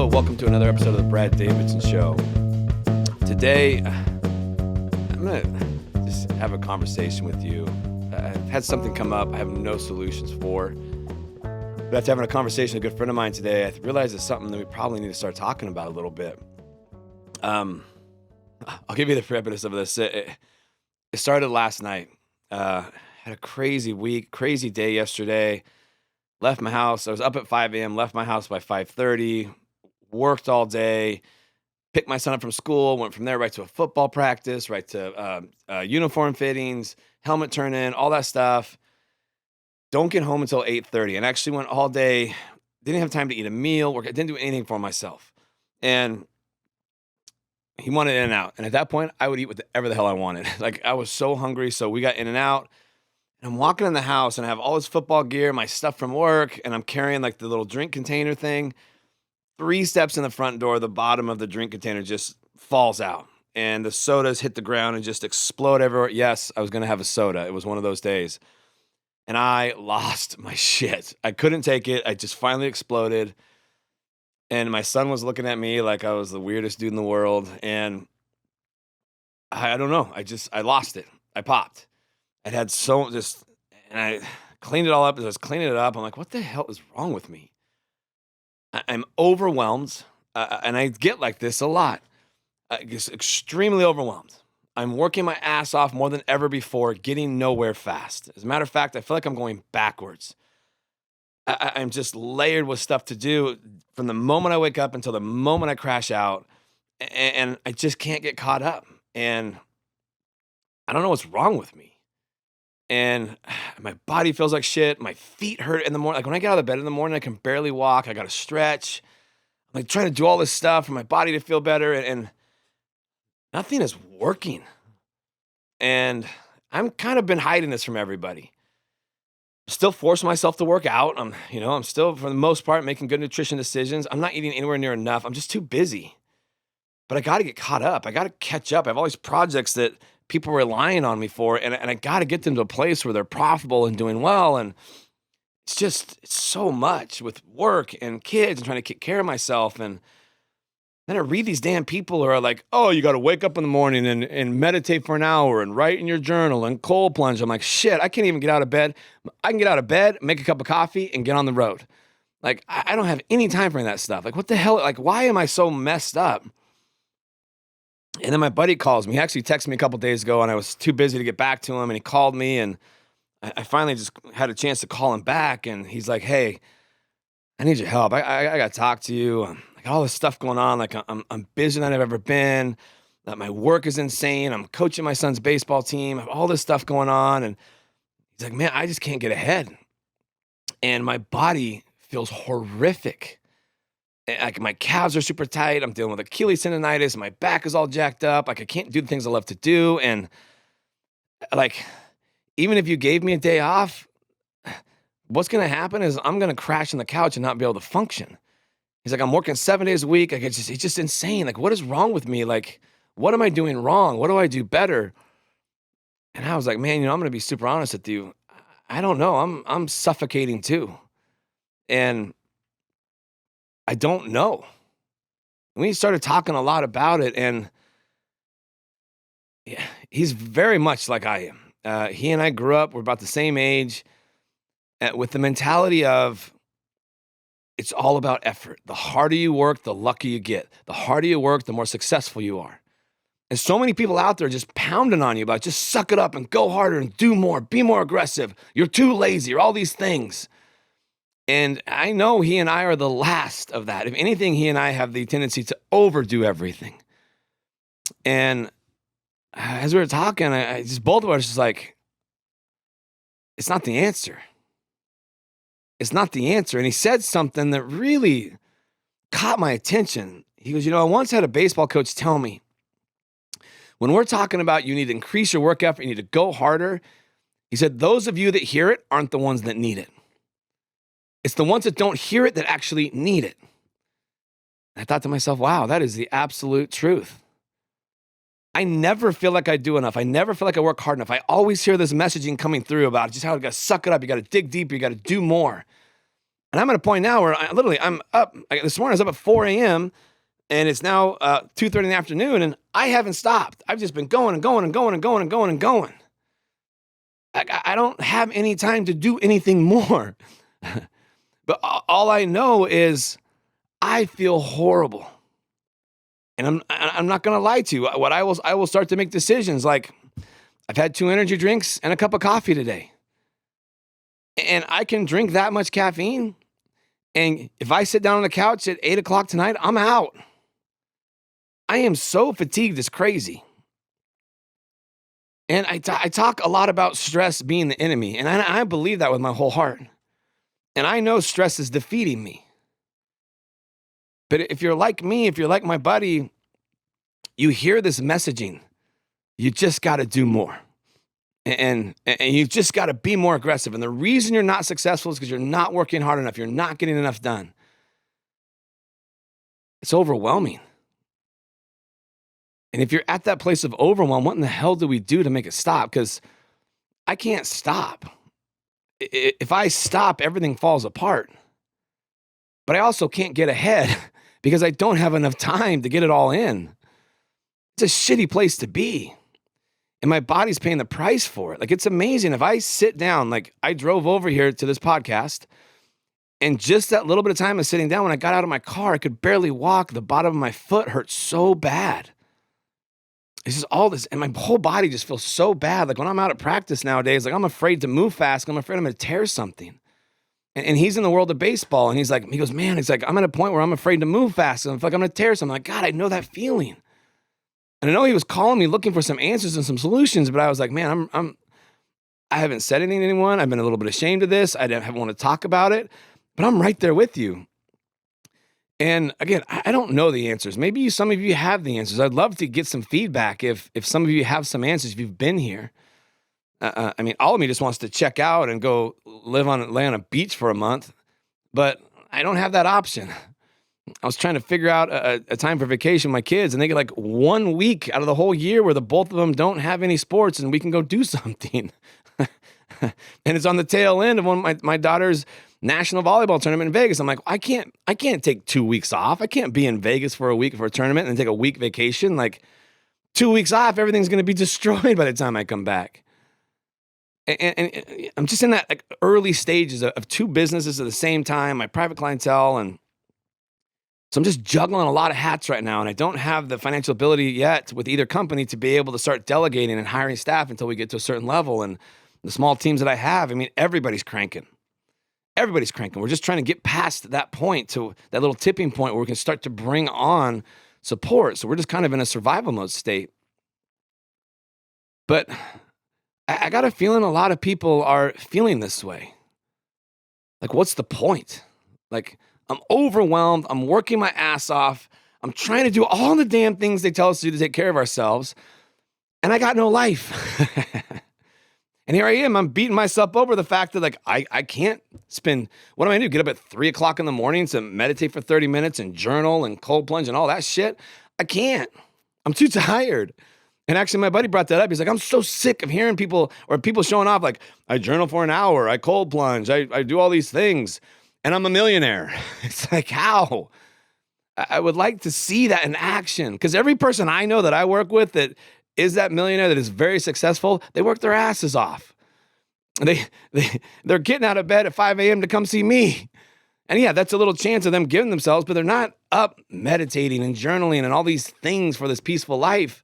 Hello, welcome to another episode of the Brad Davidson Show. Today, I'm going to just have a conversation with you. I've had something come up I have no solutions for. But after having a conversation with a good friend of mine today, I realized it's something that we probably need to start talking about a little bit. I'll give you the preface of this. It started last night. Had a crazy week, crazy day yesterday. Left my house. I was up at 5 a.m., left my house by 5:30, worked all day, picked my son up from school, went from there right to a football practice, right to uniform fittings, helmet turn in, all that stuff. Don't get home until 8:30. And actually went all day, didn't have time to eat a meal, I didn't do anything for myself. And he wanted In-N-Out. And at that point, I would eat whatever the hell I wanted. Like, I was so hungry, so we got In-N-Out. And I'm walking in the house, and I have all this football gear, my stuff from work, and I'm carrying, like, the little drink container thing. 3 steps in the front door, the bottom of the drink container just falls out. And the sodas hit the ground and just explode everywhere. Yes, I was going to have a soda. It was one of those days. And I lost my shit. I couldn't take it. I just finally exploded. And my son was looking at me like I was the weirdest dude in the world. And I don't know. I lost it. I popped. And I cleaned it all up. As I was cleaning it up, I'm like, what the hell is wrong with me? I'm overwhelmed. And I get like this a lot. Just extremely overwhelmed. I'm working my ass off more than ever before, getting nowhere fast. As a matter of fact, I feel like I'm going backwards. I'm just layered with stuff to do from the moment I wake up until the moment I crash out. And I just can't get caught up. And I don't know what's wrong with me. And my body feels like shit. My feet hurt in the morning. Like when I get out of bed in the morning, I can barely walk. I got to stretch. I'm like trying to do all this stuff for my body to feel better. And nothing is working. And I'm kind of been hiding this from everybody. Still forcing myself to work out. I'm still, for the most part, making good nutrition decisions. I'm not eating anywhere near enough. I'm just too busy. But I got to get caught up. I got to catch up. I have all these projects that people are relying on me for, and I got to get them to a place where they're profitable and doing well. And it's so much with work and kids and trying to take care of myself. And then I read these damn people who are like, oh, you got to wake up in the morning and meditate for an hour and write in your journal and cold plunge. I'm like, shit, I can't even get out of bed. I can get out of bed, make a cup of coffee, and get on the road. Like, I don't have any time for any of that stuff. Like, what the hell? Like, why am I so messed up? And then my buddy calls me. He actually texted me a couple days ago, and I was too busy to get back to him, and he called me, and I finally just had a chance to call him back, and he's like, hey, I need your help. I got to talk to you. I got all this stuff going on. Like, I'm busier than I've ever been. My work is insane. I'm coaching my son's baseball team. I have all this stuff going on, and he's like, man, I just can't get ahead. And my body feels horrific. Like, my calves are super tight. I'm dealing with Achilles tendonitis. My back is all jacked up. Like, I can't do the things I love to do. And like, even if you gave me a day off, what's going to happen is I'm going to crash on the couch and not be able to function. He's like, I'm working 7 days a week. Like, it's just insane. Like, what is wrong with me? Like, what am I doing wrong? What do I do better? And I was like, man, I'm going to be super honest with you. I don't know. I'm suffocating too. And I don't know. We started talking a lot about it, and yeah, he's very much like I am. He and I grew up, we're about the same age, with the mentality of it's all about effort. The harder you work, the luckier you get. The harder you work, the more successful you are. And so many people out there just pounding on you about just suck it up and go harder and do more, be more aggressive. You're too lazy, or all these things. And I know he and I are the last of that. If anything, he and I have the tendency to overdo everything. And as we were talking, I just both of us just like, it's not the answer. It's not the answer. And he said something that really caught my attention. He goes, I once had a baseball coach tell me, when we're talking about you need to increase your work effort, you need to go harder, he said, those of you that hear it aren't the ones that need it. It's the ones that don't hear it that actually need it. I thought to myself, wow, that is the absolute truth. I never feel like I do enough. I never feel like I work hard enough. I always hear this messaging coming through about just how you got to suck it up. You got to dig deeper. You got to do more. And I'm at a point now where I'm up. This morning I was up at 4 a.m. and it's now 2:30 in the afternoon, and I haven't stopped. I've just been going and going and going and going and going and going. I don't have any time to do anything more. But all I know is I feel horrible. And I'm not going to lie to you. I will start to make decisions like I've had 2 energy drinks and a cup of coffee today. And I can drink that much caffeine. And if I sit down on the couch at 8 o'clock tonight, I'm out. I am so fatigued, it's crazy. And I talk a lot about stress being the enemy. And I believe that with my whole heart. And I know stress is defeating me. But if you're like me, if you're like my buddy, you hear this messaging. You just got to do more. And you've just got to be more aggressive. And the reason you're not successful is because you're not working hard enough. You're not getting enough done. It's overwhelming. And if you're at that place of overwhelm, what in the hell do we do to make it stop? Because I can't stop. If I stop, everything falls apart. But I also can't get ahead because I don't have enough time to get it all in. It's a shitty place to be. And my body's paying the price for it. Like, it's amazing. If I sit down, like I drove over here to this podcast, and just that little bit of time of sitting down, when I got out of my car, I could barely walk. The bottom of my foot hurt so bad. It's just all this, and my whole body just feels so bad. Like when I'm out at practice nowadays, like I'm afraid to move fast. I'm afraid I'm going to tear something. And he's in the world of baseball, and he goes, man, it's like, I'm at a point where I'm afraid to move fast. And I feel like I'm going to tear something. I'm like, God, I know that feeling. And I know he was calling me looking for some answers and some solutions, but I was like, man, I haven't said anything to anyone. I've been a little bit ashamed of this. I don't want to talk about it, but I'm right there with you. And again, I don't know the answers. Maybe some of you have the answers. I'd love to get some feedback if some of you have some answers, if you've been here. I mean, all of me just wants to check out and go lay on a beach for a month, but I don't have that option. I was trying to figure out a time for vacation with my kids, and they get like 1 week out of the whole year where the both of them don't have any sports, and we can go do something. And it's on the tail end of one of my daughter's national volleyball tournament in Vegas. I'm like, I can't take 2 weeks off. I can't be in Vegas for a week for a tournament and take a week vacation. Like 2 weeks off, everything's going to be destroyed by the time I come back. And I'm just in that like early stages of 2 businesses at the same time, my private clientele. And so I'm just juggling a lot of hats right now. And I don't have the financial ability yet with either company to be able to start delegating and hiring staff until we get to a certain level. And the small teams that I have, I mean, everybody's cranking. Everybody's cranking. We're just trying to get past that point, to that little tipping point where we can start to bring on support. So we're just kind of in a survival mode state. But I got a feeling a lot of people are feeling this way. Like, what's the point? Like, I'm overwhelmed. I'm working my ass off. I'm trying to do all the damn things they tell us to do to take care of ourselves. And I got no life. And here I am. I'm beating myself over the fact that like I can't spend, what am I going to do? Get up at 3 o'clock in the morning to meditate for 30 minutes and journal and cold plunge and all that shit? I can't. I'm too tired. And actually, my buddy brought that up. He's like, I'm so sick of hearing people showing off like, I journal for an hour, I cold plunge, I do all these things, and I'm a millionaire. It's like, how? I would like to see that in action, because every person I know that I work with that is that millionaire that is very successful, they work their asses off. They're getting out of bed at 5 a.m. to come see me. And yeah, that's a little chance of them giving themselves, but they're not up meditating and journaling and all these things for this peaceful life.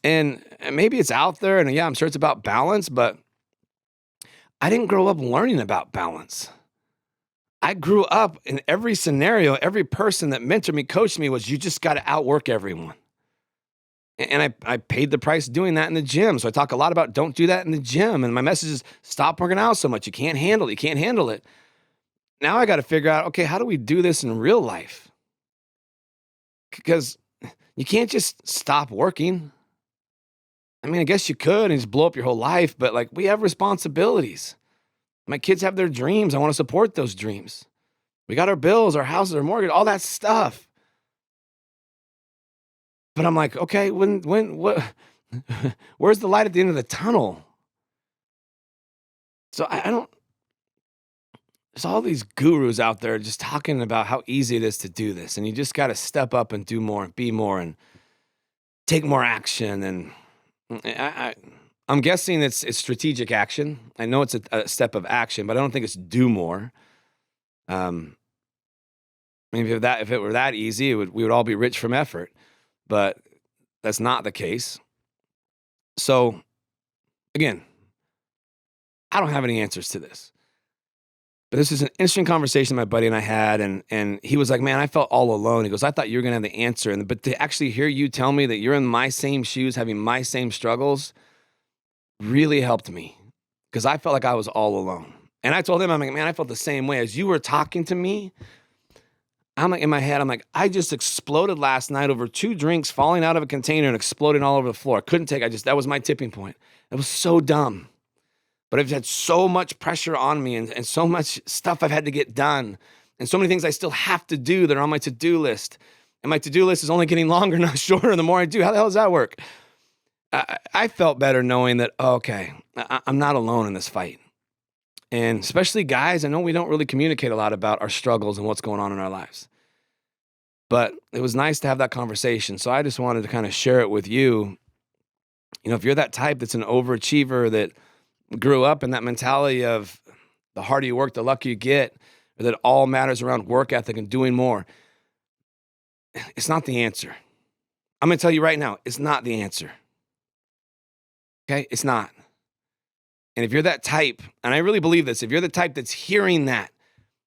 And maybe it's out there, and yeah, I'm sure it's about balance, but I didn't grow up learning about balance. I grew up in every scenario, every person that mentored me, coached me was, you just got to outwork everyone. And I paid the price doing that in the gym. So I talk a lot about don't do that in the gym. And my message is stop working out so much. You can't handle it. You can't handle it. Now I got to figure out, okay, how do we do this in real life? Because you can't just stop working. I mean, I guess you could and just blow up your whole life, but like we have responsibilities. My kids have their dreams. I want to support those dreams. We got our bills, our houses, our mortgage, all that stuff. But I'm like, okay, what, where's the light at the end of the tunnel? So I don't, there's all these gurus out there just talking about how easy it is to do this. And you just got to step up and do more and be more and take more action. And I'm guessing it's strategic action. I know it's a step of action, but I don't think it's do more. I mean, if it were that easy, we would all be rich from effort, but that's not the case. So again, I don't have any answers to this, but this is an interesting conversation my buddy and I had, and he was like, "Man, I felt all alone." He goes, "I thought you were gonna have the answer, but to actually hear you tell me that you're in my same shoes, having my same struggles, really helped me because I felt like I was all alone." And I told him, I'm like, "Man, I felt the same way as you were talking to me." I'm like, in my head, I'm like, I just exploded last night over 2 drinks falling out of a container and exploding all over the floor. I couldn't take, that was my tipping point. It was so dumb. But I've had so much pressure on me and so much stuff I've had to get done and so many things I still have to do that are on my to-do list. And my to-do list is only getting longer, not shorter, the more I do. How the hell does that work? I felt better knowing that, okay, I'm not alone in this fight. And especially guys, I know we don't really communicate a lot about our struggles and what's going on in our lives. But it was nice to have that conversation. So I just wanted to kind of share it with you. You know, if you're that type that's an overachiever that grew up in that mentality of the harder you work, the luckier you get, or that all matters around work ethic and doing more, it's not the answer. I'm going to tell you right now, it's not the answer. Okay? It's not. And if you're that type, and I really believe this, if you're the type that's hearing that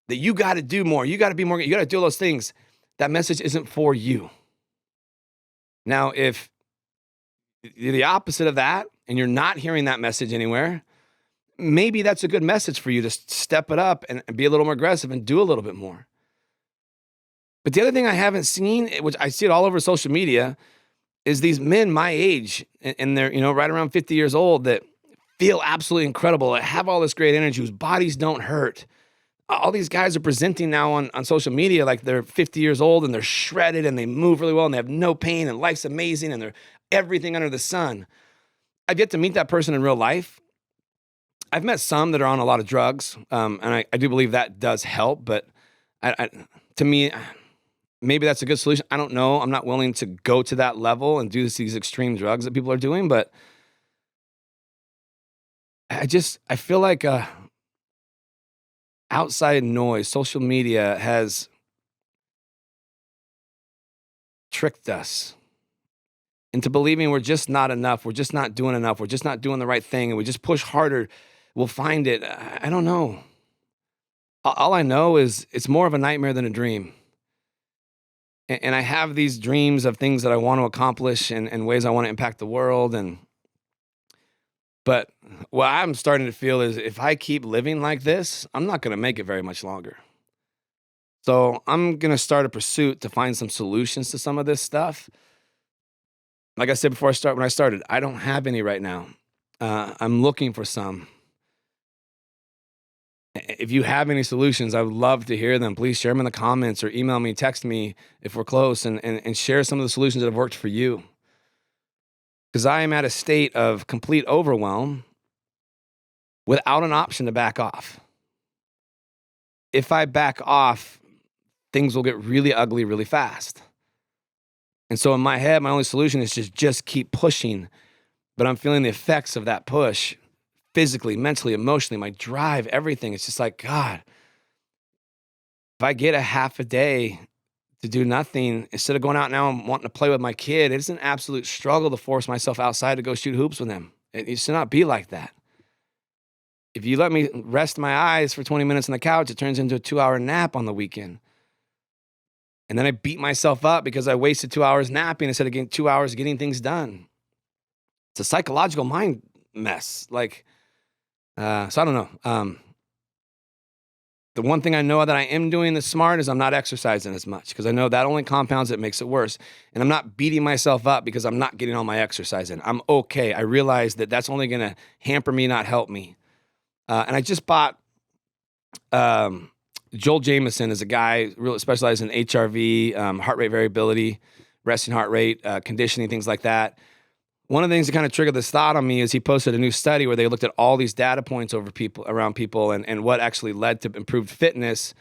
you got to do more, you got to be more, you got to do all those things, that message isn't for you. Now, if you're the opposite of that and you're not hearing that message anywhere, maybe that's a good message for you to step it up and be a little more aggressive and do a little bit more. But the other thing I haven't seen, which I see it all over social media, is these men my age, and they're, right around 50 years old, that feel absolutely incredible, that have all this great energy, whose bodies don't hurt. All these guys are presenting now on social media like they're 50 years old and they're shredded and they move really well and they have no pain and life's amazing and they're everything under the sun. I've yet to meet that person in real life. I've met some that are on a lot of drugs, and I do believe that does help, but to me, maybe that's a good solution. I don't know. I'm not willing to go to that level and do these extreme drugs that people are doing, but I feel like outside noise, social media has tricked us into believing we're just not enough. We're just not doing enough. We're just not doing the right thing. And we just push harder. We'll find it. I don't know. All I know is it's more of a nightmare than a dream. And I have these dreams of things that I want to accomplish and ways I want to impact the world. But what I'm starting to feel is if I keep living like this, I'm not going to make it very much longer. So I'm going to start a pursuit to find some solutions to some of this stuff. Like I said when I started, I don't have any right now. I'm looking for some. If you have any solutions, I would love to hear them. Please share them in the comments or email me, text me if we're close, and share some of the solutions that have worked for you. Because I am at a state of complete overwhelm without an option to back off. If I back off, things will get really ugly really fast. And so in my head, my only solution is just keep pushing. But I'm feeling the effects of that push physically, mentally, emotionally, my drive, everything. It's just like, God, if I get a half a day to do nothing, instead of going out now and wanting to play with my kid, it's an absolute struggle to force myself outside to go shoot hoops with him. It used to not be like that. If you let me rest my eyes for 20 minutes on the couch, it turns into a 2-hour nap on the weekend. And then I beat myself up because I wasted 2 hours napping instead of getting 2 hours getting things done. It's a psychological mind mess. So I don't know. The one thing I know that I am doing that's smart is I'm not exercising as much because I know that only compounds it, makes it worse. And I'm not beating myself up because I'm not getting all my exercise in. I'm okay. I realize that that's only going to hamper me, not help me. And I just bought Joel Jameson is a guy really specialized in HRV, heart rate variability, resting heart rate, conditioning, things like that. one of the things that kind of triggered this thought on me is he posted a new study where they looked at all these data points around people and what actually led to improved fitness.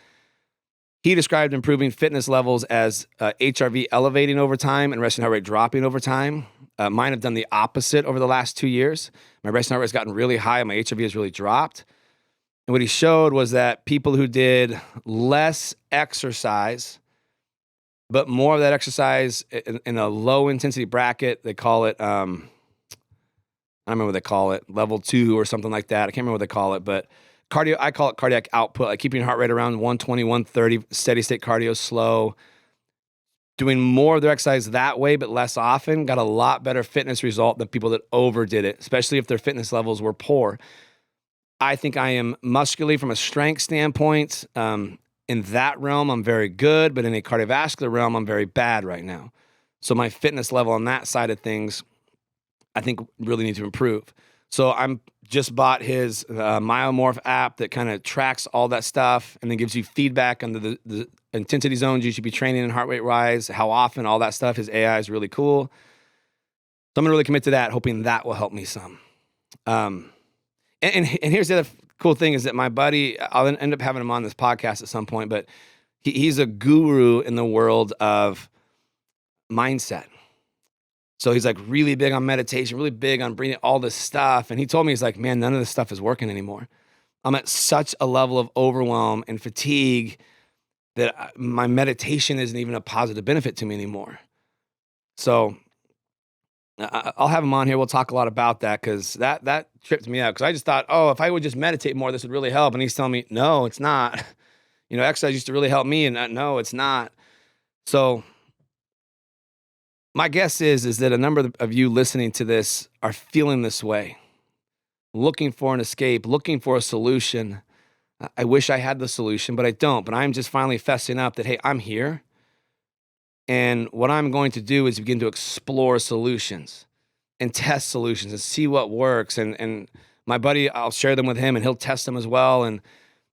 He described improving fitness levels as HRV elevating over time and resting heart rate dropping over time. Mine have done the opposite over the last 2 years. My resting heart rate has gotten really high and my HRV has really dropped. And what he showed was that people who did less exercise, but more of that exercise in a low intensity bracket, they call it, I don't remember what they call it, level 2 or something like that. I can't remember what they call it, but cardio, I call it cardiac output, like keeping your heart rate around 120, 130, steady state cardio, slow. Doing more of their exercise that way, but less often, got a lot better fitness result than people that overdid it, especially if their fitness levels were poor. I think I am muscularly from a strength standpoint. In that realm, I'm very good, but in a cardiovascular realm, I'm very bad right now. So my fitness level on that side of things, I think really need to improve. So I'm just bought his Myomorph app that kind of tracks all that stuff and then gives you feedback on the intensity zones you should be training in heart rate rise, how often, all that stuff. His AI is really cool. So I'm going to really commit to that, hoping that will help me some. And here's the other cool thing is that my buddy, I'll end up having him on this podcast at some point, but he's a guru in the world of mindset. So he's like really big on meditation, really big on breathing, all this stuff. And he told me, he's like, man, none of this stuff is working anymore. I'm at such a level of overwhelm and fatigue that my meditation isn't even a positive benefit to me anymore. So I'll have him on here. We'll talk a lot about that because that tripped me out because I just thought, oh, if I would just meditate more, this would really help. And he's telling me, no, it's not. Exercise used to really help me, and no, it's not. So my guess is that a number of you listening to this are feeling this way, looking for an escape, looking for a solution. I wish I had the solution, but I don't. But I'm just finally fessing up that, hey, I'm here. And what I'm going to do is begin to explore solutions and test solutions and see what works. And my buddy, I'll share them with him and he'll test them as well. And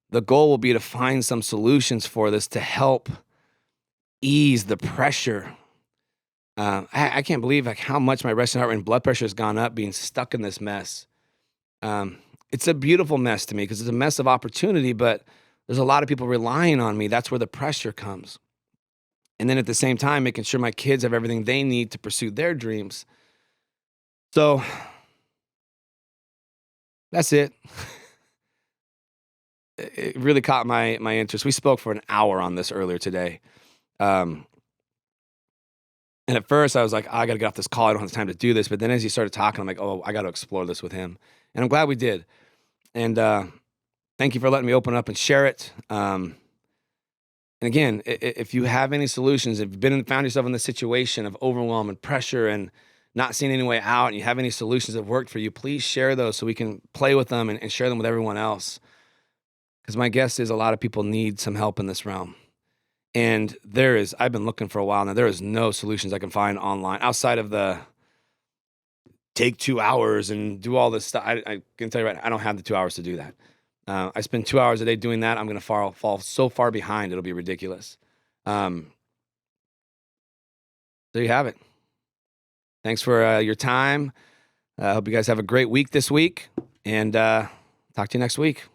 the goal will be to find some solutions for this to help ease the pressure. I can't believe how much my resting heart rate and blood pressure has gone up being stuck in this mess. It's a beautiful mess to me because it's a mess of opportunity, but there's a lot of people relying on me. That's where the pressure comes. And then at the same time, making sure my kids have everything they need to pursue their dreams. So that's it. It really caught my interest. We spoke for an hour on this earlier today. And at first I was like, I got to get off this call. I don't have time to do this. But then as he started talking, I'm like, oh, I got to explore this with him. And I'm glad we did. And thank you for letting me open up and share it. And again, if you have any solutions, if you've found yourself in the situation of overwhelm and pressure and not seeing any way out, and you have any solutions that have worked for you, please share those so we can play with them and share them with everyone else. Because my guess is a lot of people need some help in this realm. And I've been looking for a while now, there is no solutions I can find online outside of the take 2 hours and do all this stuff. I can tell you right now, I don't have the 2 hours to do that. I spend 2 hours a day doing that. I'm going to fall so far behind, it'll be ridiculous. There you have it. Thanks for your time. I hope you guys have a great week this week, and talk to you next week.